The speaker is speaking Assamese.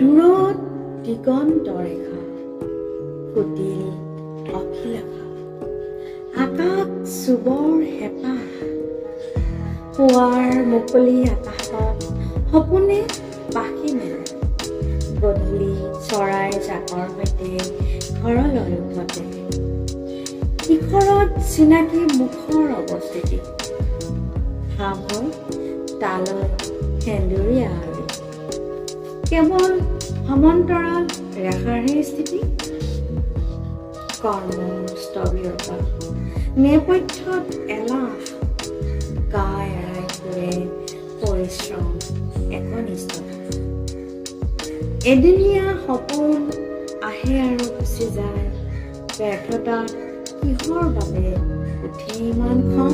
দূৰত দিগন্ত ৰেখা, কুটিল অখিলাখা, আকাশ চুবৰ হেঁপাহ, পুৱাৰ মুকলি আকাশত সপোনে পাখি মেলে, গধূলি চৰাই জাকৰ সৈতে ঘৰলৈ উভতে, শিখৰত চিনাকি মুখৰ অৱস্থিতি, হাঁহৰ তালৈ সেন্দুৰীয়া আৰি, কেৱল সমান্তৰাল ৰেখাৰহে স্থিতি, কৰ্ম স্থবিৰতা, নেপথ্যত এলাহ, গা এৰাই ফুৰে পৰিশ্ৰম একনিষ্ঠতা, এদিনীয়া সপোন আহে আৰু গুচি যায়, ব্যৰ্থতা কিহৰ বাবে উঠে ইমান খং?